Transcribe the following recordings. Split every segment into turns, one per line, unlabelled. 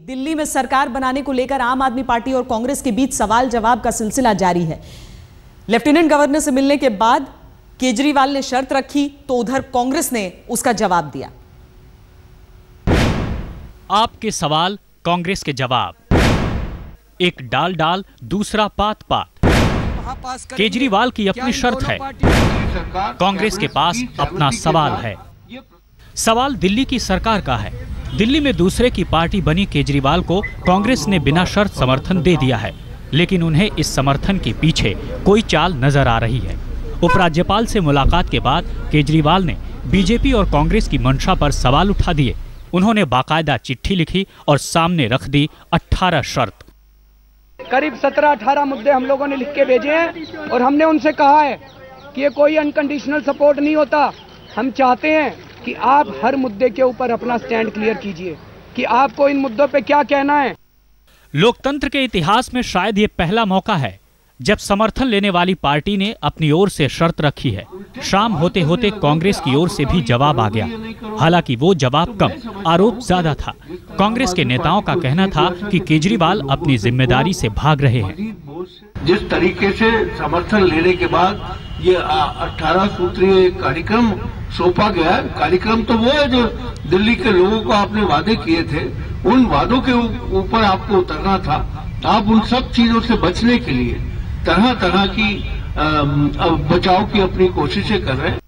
दिल्ली में सरकार बनाने को लेकर आम आदमी पार्टी और कांग्रेस के बीच सवाल जवाब का सिलसिला जारी है। लेफ्टिनेंट गवर्नर से मिलने के बाद केजरीवाल ने शर्त रखी तो उधर कांग्रेस ने उसका जवाब दिया।
आपके सवाल, कांग्रेस के जवाब। एक डाल डाल, दूसरा पात पात। केजरीवाल की अपनी शर्त है, कांग्रेस के पास अपना सवाल है। सवाल दिल्ली की सरकार का है। दिल्ली में दूसरे की पार्टी बनी केजरीवाल को कांग्रेस ने बिना शर्त समर्थन दे दिया है, लेकिन उन्हें इस समर्थन के पीछे कोई चाल नजर आ रही है। उपराज्यपाल से मुलाकात के बाद केजरीवाल ने बीजेपी और कांग्रेस की मंशा पर सवाल उठा दिए। उन्होंने बाकायदा चिट्ठी लिखी और सामने रख दी 18 शर्त।
करीब 17-18 मुद्दे हम लोगों ने लिख के भेजे हैं और हमने उनसे कहा है कि ये कोई अनकंडीशनल सपोर्ट नहीं होता। हम चाहते हैं कि आप हर मुद्दे के ऊपर अपना स्टैंड क्लियर कीजिए कि आपको इन मुद्दों पे क्या कहना है।
लोकतंत्र के इतिहास में शायद ये पहला मौका है जब समर्थन लेने वाली पार्टी ने अपनी ओर से शर्त रखी है। शाम होते होते कांग्रेस की ओर से भी जवाब आ गया। हालांकि वो जवाब कम, आरोप ज्यादा था। कांग्रेस के नेताओं का कहना था कि केजरीवाल अपनी जिम्मेदारी से भाग रहे हैं।
जिस तरीके से समर्थन लेने के बाद ये 18 सूत्रीय कार्यक्रम सौंपा गया, कार्यक्रम तो वो है जो दिल्ली के लोगों को आपने वादे किए थे, उन वादों के ऊपर आपको उतरना था। आप उन सब चीजों से बचने के लिए तरह तरह की बचाव की अपनी कोशिशें कर रहे हैं।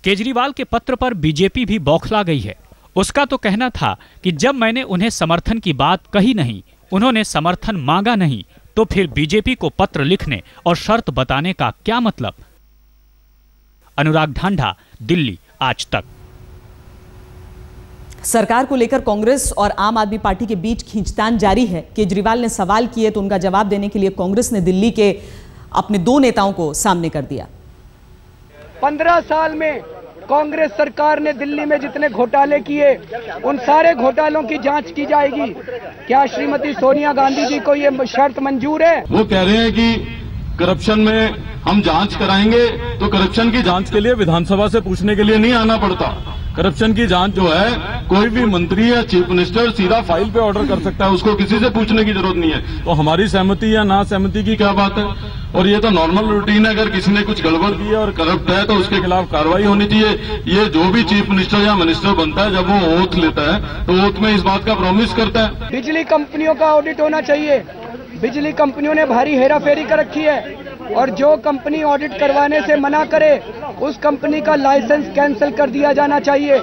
केजरीवाल के पत्र पर बीजेपी भी बौखला गई है। उसका तो कहना था कि जब मैंने उन्हें समर्थन की बात कही नहीं, उन्होंने समर्थन मांगा नहीं, तो फिर बीजेपी को पत्र लिखने और शर्त बताने का क्या मतलब। अनुराग ढांढा, दिल्ली, आज तक।
सरकार को लेकर कांग्रेस और आम आदमी पार्टी के बीच खींचतान जारी है। केजरीवाल ने सवाल किए तो उनका जवाब देने के लिए कांग्रेस ने दिल्ली के अपने 2 नेताओं को सामने कर दिया।
15 साल में कांग्रेस सरकार ने दिल्ली में जितने घोटाले किए, उन सारे घोटालों की जांच की जाएगी। क्या श्रीमती सोनिया गांधी जी को ये शर्त मंजूर है?
वो कह रहे हैं कि करप्शन में हम जांच कराएंगे, तो करप्शन की जांच के लिए विधानसभा से पूछने के लिए नहीं आना पड़ता। करप्शन की जांच जो है कोई भी मंत्री या चीफ मिनिस्टर सीधा फाइल पे ऑर्डर कर सकता है, उसको किसी से पूछने की जरूरत नहीं है। तो हमारी सहमति या ना सहमति की क्या बात है। और ये तो नॉर्मल रूटीन है, अगर किसी ने कुछ गड़बड़ की है और करप्ट है तो उसके खिलाफ कार्रवाई होनी चाहिए। ये जो भी चीफ मिनिस्टर या मिनिस्टर बनता है, जब वो ओथ लेता है तो ओथ में इस बात का प्रॉमिस करता है।
बिजली कंपनियों का ऑडिट होना चाहिए। बिजली कंपनियों ने भारी हेराफेरी कर रखी है और जो कंपनी ऑडिट करवाने से मना करे उस कंपनी का लाइसेंस कैंसिल कर दिया जाना चाहिए।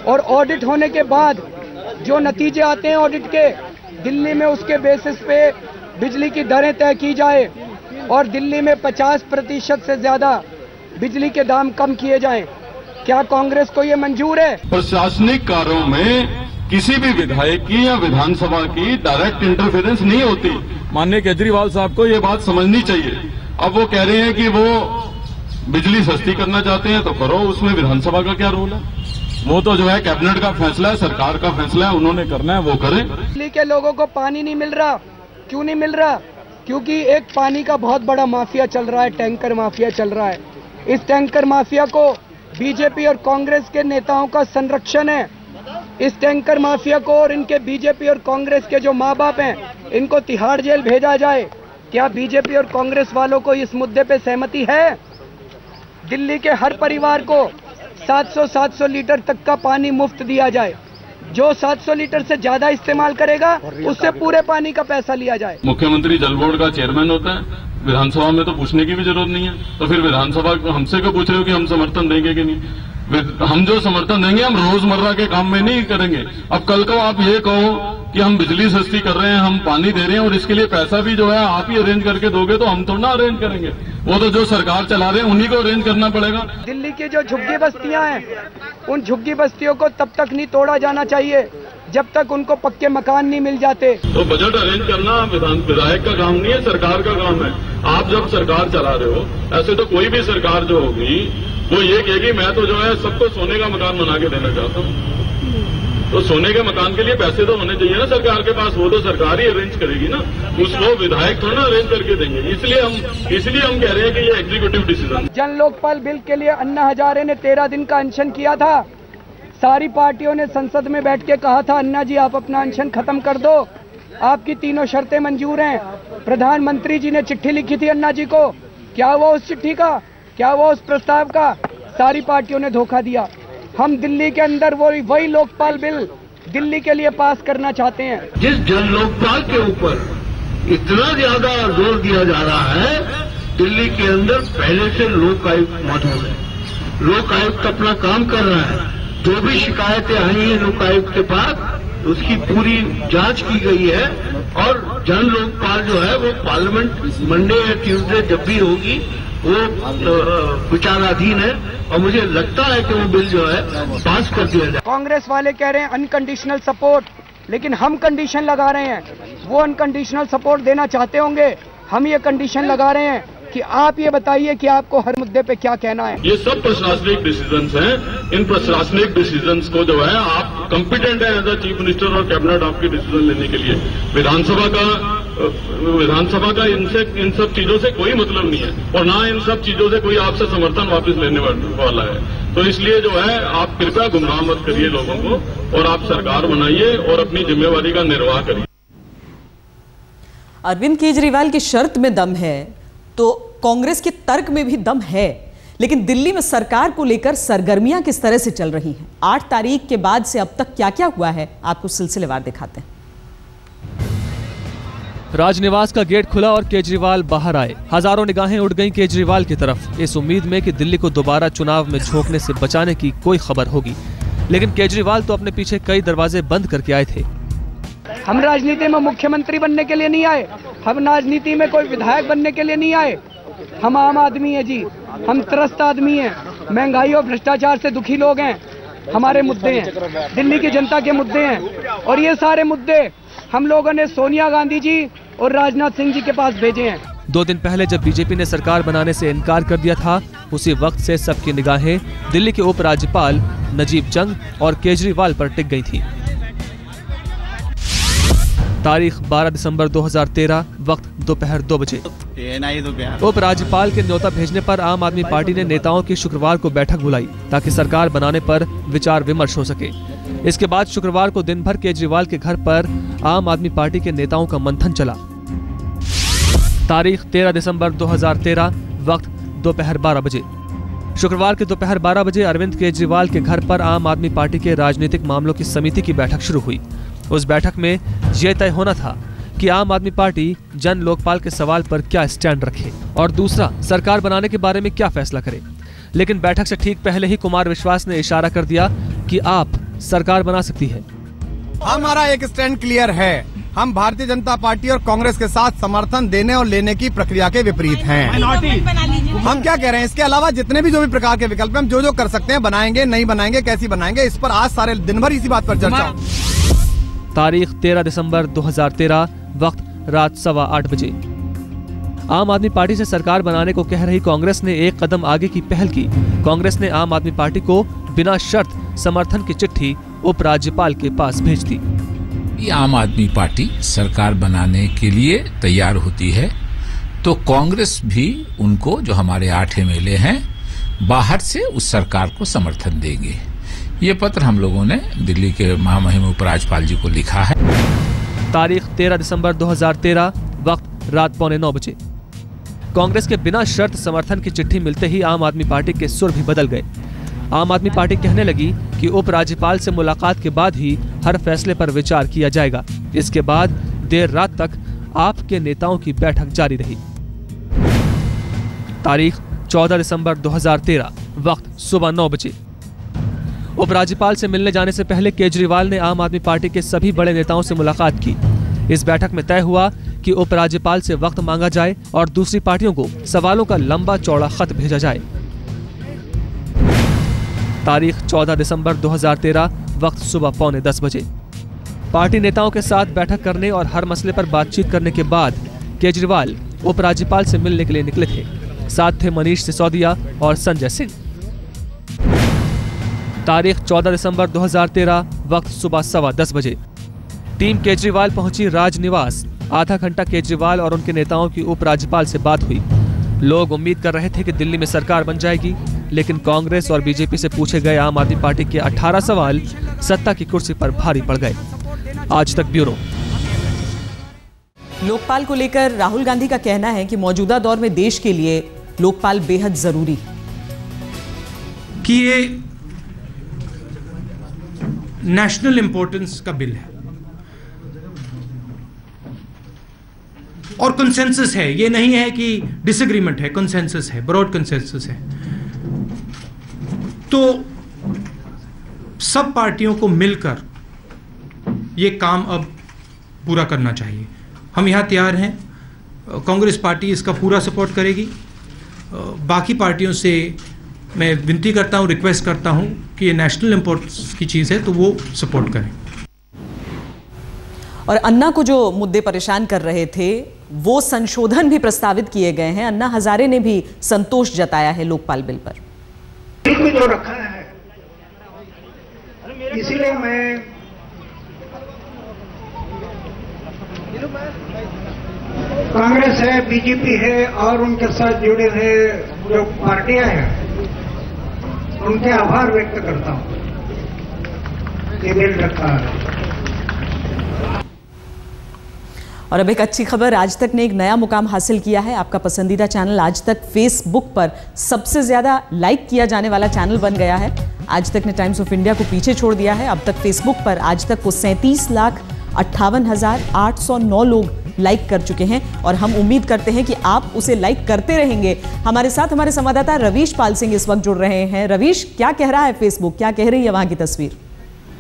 और ऑडिट होने के बाद जो नतीजे आते हैं ऑडिट के, दिल्ली में उसके बेसिस पे बिजली की दरें तय की जाए और दिल्ली में 50% से ज्यादा बिजली के दाम कम किए जाएं। क्या कांग्रेस को ये मंजूर है?
प्रशासनिक कार्यों में किसी भी विधायक की या विधानसभा की डायरेक्ट इंटरफेरेंस नहीं होती। माननीय केजरीवाल साहब को ये बात समझनी चाहिए। अब वो कह रहे हैं कि वो बिजली सस्ती करना चाहते हैं तो करो, उसमें विधानसभा का क्या रोल है? वो तो जो है कैबिनेट का फैसला है, सरकार का फैसला है, उन्होंने करना है, वो करें।
दिल्ली के लोगों को पानी नहीं मिल रहा। क्यों नहीं मिल रहा? क्योंकि एक पानी का बहुत बड़ा माफिया चल रहा है, टैंकर माफिया चल रहा है। इस टैंकर माफिया को बीजेपी और कांग्रेस के नेताओं का संरक्षण है। इस टैंकर माफिया को और इनके बीजेपी और कांग्रेस के जो माँ बाप हैं, इनको तिहाड़ जेल भेजा जाए। क्या बीजेपी और कांग्रेस वालों को इस मुद्दे पे सहमति है? दिल्ली के हर परिवार को 700 लीटर तक का पानी मुफ्त दिया जाए। जो 700 लीटर से ज्यादा इस्तेमाल करेगा उससे पूरे पानी का पैसा लिया जाए।
मुख्यमंत्री जल बोर्ड का चेयरमैन होता है, विधानसभा में तो पूछने की भी जरूरत नहीं है। तो फिर विधानसभा हमसे क्यों पूछ रहे हो कि हम समर्थन देंगे कि नहीं? हम जो समर्थन देंगे हम रोजमर्रा के काम में नहीं करेंगे। अब कल को आप ये कहो कि हम बिजली सस्ती कर रहे हैं, हम पानी दे रहे हैं और इसके लिए पैसा भी जो है आप ही अरेंज करके दोगे, तो हम थोड़ा ना अरेंज करेंगे। वो तो जो सरकार चला रहे हैं उन्हीं को अरेंज करना पड़ेगा।
दिल्ली की जो झुग्गी बस्तियां हैं, उन झुग्गी बस्तियों को तब तक नहीं तोड़ा जाना चाहिए जब तक उनको पक्के मकान नहीं मिल जाते।
तो बजट अरेंज करना विधायक का काम नहीं है, सरकार का काम है। आप जब सरकार चला रहे हो, ऐसे तो कोई भी सरकार जो होगी वो ये कहेगी मैं तो जो है सबको सोने का मकान बना के देना चाहता हूँ। तो सोने के मकान के लिए पैसे तो होने चाहिए ना सरकार के पास, वो तो सरकार ही अरेंज करेगी ना, वो विधायक थोड़ा ना अरेंज करके देंगे। इसलिए हम कह रहे हैं कि ये एग्जीक्यूटिव डिसीजन।
जन लोकपाल बिल के लिए अन्ना हजारे ने 13 दिन का अनशन किया था। सारी पार्टियों ने संसद में बैठ के कहा था अन्ना जी आप अपना अनशन खत्म कर दो, आपकी तीनों शर्तें मंजूर हैं। प्रधानमंत्री जी ने चिट्ठी लिखी थी अन्ना जी को, क्या हुआ उस चिट्ठी का, क्या हुआ उस प्रस्ताव का? सारी पार्टियों ने धोखा दिया। हम दिल्ली के अंदर वही लोकपाल बिल दिल्ली के लिए पास करना चाहते हैं।
जिस जन लोकपाल के ऊपर इतना ज्यादा जोर दिया जा रहा है, दिल्ली के अंदर पहले से लोक आयुक्त मौजूद है। लोक आयुक्त अपना काम कर रहा है। जो भी शिकायतें आई हैं लोक आयुक्त के पास, उसकी पूरी जांच की गई है और जन लोकपाल जो है वो पार्लियामेंट मंडे या ट्यूसडे जब भी होगी वो विचाराधीन है और मुझे लगता है कि वो बिल जो है पास कर दिया जाए।
कांग्रेस वाले कह रहे हैं अनकंडीशनल सपोर्ट, लेकिन हम कंडीशन लगा रहे हैं। वो अनकंडीशनल सपोर्ट देना चाहते होंगे, हम ये कंडीशन लगा रहे हैं कि आप ये बताइए कि आपको हर मुद्दे पे क्या कहना है।
ये सब प्रशासनिक डिसीजंस हैं। इन प्रशासनिक डिसीजंस को जो है आप कॉम्पिटेंट है एज अ चीफ मिनिस्टर और कैबिनेट आपके डिसीजन लेने के लिए। विधानसभा का इन सब चीजों से कोई मतलब नहीं है और ना इन सब चीजों से कोई आपसे समर्थन वापस लेने वाला है। तो इसलिए जो है आप कृपया गुमराह मत करिए लोगों को और आप सरकार बनाइए और अपनी जिम्मेवारी का निर्वाह करिए।
अरविंद केजरीवाल की शर्त में दम है तो कांग्रेस के तर्क में भी दम है, लेकिन दिल्ली में सरकार को लेकर सरगर्मियां किस तरह से चल रही हैं? 8 तारीख के बाद से अब तक क्या क्या हुआ है, आपको सिलसिलेवार दिखाते हैं।
राजनिवास का गेट खुला और केजरीवाल बाहर आए। हजारों निगाहें उड़ गईं केजरीवाल की तरफ, इस उम्मीद में कि दिल्ली को दोबारा चुनाव में झोंकने से बचाने की कोई खबर होगी। लेकिन केजरीवाल तो अपने पीछे कई दरवाजे बंद करके आए थे।
हम राजनीति में मुख्यमंत्री बनने के लिए नहीं आए, हम राजनीति में कोई विधायक बनने के लिए नहीं आए। हम आम आदमी है जी, हम त्रस्त आदमी हैं, महंगाई और भ्रष्टाचार से दुखी लोग हैं। हमारे मुद्दे हैं, दिल्ली की जनता के मुद्दे हैं और ये सारे मुद्दे हम लोगों ने सोनिया गांधी जी और राजनाथ सिंह जी के पास भेजे हैं।
2 दिन पहले जब बीजेपी ने सरकार बनाने से इनकार कर दिया था, उसी वक्त से सबकी निगाहें दिल्ली के उपराज्यपाल नजीब जंग और केजरीवाल पर टिक गई थी। तारीख 12 दिसंबर 2013, वक्त दोपहर 2 बजे। उपराज्यपाल के न्योता भेजने पर आम आदमी पार्टी ने नेताओं की शुक्रवार को बैठक बुलाई ताकि सरकार बनाने पर विचार विमर्श हो सके। इसके बाद शुक्रवार को दिन भर केजरीवाल के घर पर आम आदमी पार्टी के नेताओं का मंथन चला। तारीख 13 दिसंबर 2013, वक्त दोपहर 12 बजे। शुक्रवार के दोपहर 12 बजे अरविंद केजरीवाल के घर पर आम आदमी पार्टी के राजनीतिक मामलों की समिति की बैठक शुरू हुई। उस बैठक में यह तय होना था कि आम आदमी पार्टी जन लोकपाल के सवाल पर क्या स्टैंड रखे और दूसरा सरकार बनाने के बारे में क्या फैसला करे। लेकिन बैठक से ठीक पहले ही कुमार विश्वास ने इशारा कर दिया कि आप सरकार बना सकती है।
हमारा एक स्टैंड क्लियर है, हम भारतीय जनता पार्टी और कांग्रेस के साथ समर्थन देने और लेने की प्रक्रिया के विपरीत हैं। हम क्या कह रहे हैं, इसके अलावा जितने भी जो भी प्रकार के विकल्प हम जो कर सकते हैं बनाएंगे, नहीं बनाएंगे, कैसी बनाएंगे, इस पर आज सारे दिन भर इसी बात पर चर्चा।
तारीख 13 दिसंबर 2013, वक्त रात 8:15 बजे। आम आदमी पार्टी से सरकार बनाने को कह रही कांग्रेस ने एक कदम आगे की पहल की। कांग्रेस ने आम आदमी पार्टी को बिना शर्त समर्थन की चिट्ठी उपराज्यपाल के पास भेज दी।
आम आदमी पार्टी सरकार बनाने के लिए तैयार होती है तो कांग्रेस भी उनको, जो हमारे 8 MLA हैं, बाहर से उस सरकार को समर्थन देंगे। ये पत्र हम लोगों ने दिल्ली के महामहिम उपराज्यपाल जी को लिखा है।
तारीख 13 दिसंबर 2013, वक्त रात 8:45 बजे। कांग्रेस के बिना शर्त समर्थन की चिट्ठी मिलते ही आम आदमी पार्टी के सुर भी बदल गए। आम आदमी पार्टी कहने लगी कि उपराज्यपाल से मुलाकात के बाद ही हर फैसले पर विचार किया जाएगा। इसके बाद देर रात तक आपके नेताओं की बैठक जारी रही। तारीख 14 दिसंबर 2013, वक्त सुबह 9 बजे। उपराज्यपाल से मिलने जाने से पहले केजरीवाल ने आम आदमी पार्टी के सभी बड़े नेताओं से मुलाकात की। इस बैठक में तय हुआ कि उपराज्यपाल से वक्त मांगा जाए और दूसरी पार्टियों को सवालों का लंबा चौड़ा खत भेजा जाए। तारीख 14 दिसंबर 2013, वक्त सुबह 9:45 बजे। पार्टी नेताओं के साथ बैठक करने और हर मसले पर बातचीत करने के बाद केजरीवाल उपराज्यपाल से मिलने के लिए निकले थे। साथ थे मनीष सिसोदिया और संजय सिंह। तारीख 14 दिसंबर 2013, वक्त सुबह 10:15 बजे। टीम केजरीवाल पहुंची राजनिवास। आधा घंटा केजरीवाल और उनके नेताओं की उपराज्यपाल से बात हुई। लोग उम्मीद कर रहे थे कि दिल्ली में सरकार बन जाएगी। लेकिन कांग्रेस और बीजेपी से पूछे गए आम आदमी पार्टी के 18 सवाल सत्ता की कुर्सी पर भारी पड़ गए। आज तक ब्यूरो।
लोकपाल को लेकर राहुल गांधी का कहना है कि मौजूदा दौर में देश के लिए लोकपाल बेहद जरूरी
कि ये नेशनल इंपॉर्टेंस का बिल है और कंसेंसस है। ये नहीं है कि डिसएग्रीमेंट है, कंसेंसस है, ब्रॉड कंसेंसस है। तो सब पार्टियों को मिलकर ये काम अब पूरा करना चाहिए। हम यहाँ तैयार हैं, कांग्रेस पार्टी इसका पूरा सपोर्ट करेगी। बाकी पार्टियों से मैं विनती करता हूँ, रिक्वेस्ट करता हूँ कि ये नेशनल इंपॉर्टेंस की चीज़ है तो वो सपोर्ट करें।
और अन्ना को जो मुद्दे परेशान कर रहे थे वो संशोधन भी प्रस्तावित किए गए हैं। अन्ना हजारे ने भी संतोष जताया है लोकपाल बिल पर।
बिल में जो रखा है, इसीलिए मैं कांग्रेस है, बीजेपी है और उनके साथ जुड़े हुए जो पार्टियां हैं उनके आभार व्यक्त करता हूं। ये बिल रखा है।
और अब एक अच्छी खबर, आज तक ने एक नया मुकाम हासिल किया है। आपका पसंदीदा चैनल आज तक फेसबुक पर सबसे ज्यादा लाइक किया जाने वाला चैनल बन गया है। आज तक ने टाइम्स ऑफ इंडिया को पीछे छोड़ दिया है। अब तक फेसबुक पर आज तक को 37,58,809 लोग लाइक कर चुके हैं और हम उम्मीद करते हैं कि आप उसे लाइक करते रहेंगे। हमारे साथ हमारे संवाददाता रवीश पाल सिंह इस वक्त जुड़ रहे हैं। रवीश, क्या कह रहा है फेसबुक, क्या कह रही है वहां की तस्वीर?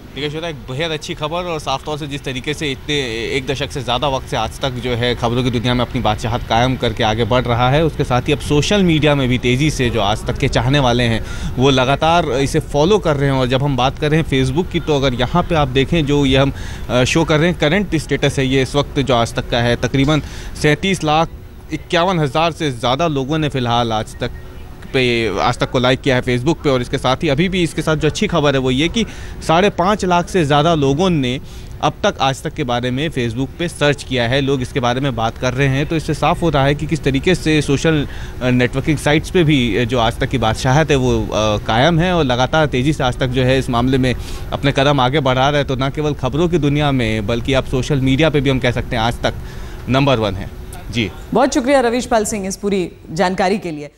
देखिए श्वेता, एक बेहद अच्छी खबर और साफ तौर से जिस तरीके से इतने एक दशक से ज़्यादा वक्त से आज तक जो है खबरों की दुनिया में अपनी बादशाहत कायम करके आगे बढ़ रहा है, उसके साथ ही अब सोशल मीडिया में भी तेज़ी से जो आज तक के चाहने वाले हैं वो लगातार इसे फॉलो कर रहे हैं। और जब हम बात कर रहे हैं फेसबुक की, तो अगर यहाँ पर आप देखें जो ये हम शो कर रहे हैं करंट स्टेटस है, ये इस वक्त जो आज तक का है, तकरीबन 37,51,000 से ज़्यादा लोगों ने फ़िलहाल आज तक को लाइक किया है फेसबुक पे। और इसके साथ ही अभी भी इसके साथ जो अच्छी खबर है वो ये कि 5.5 लाख से ज़्यादा लोगों ने अब तक आज तक के बारे में फेसबुक पे सर्च किया है, लोग इसके बारे में बात कर रहे हैं। तो इससे साफ़ हो रहा है कि किस तरीके से सोशल नेटवर्किंग साइट्स पे भी जो आज तक की बादशाहत है वो कायम है और लगातार तेज़ी से आज तक जो है इस मामले में अपने कदम आगे बढ़ा रहा है। तो न केवल खबरों की दुनिया में बल्कि आप सोशल मीडिया पर भी हम कह सकते हैं आज तक नंबर 1 है। जी,
बहुत शुक्रिया रवीश पाल सिंह इस पूरी जानकारी के लिए।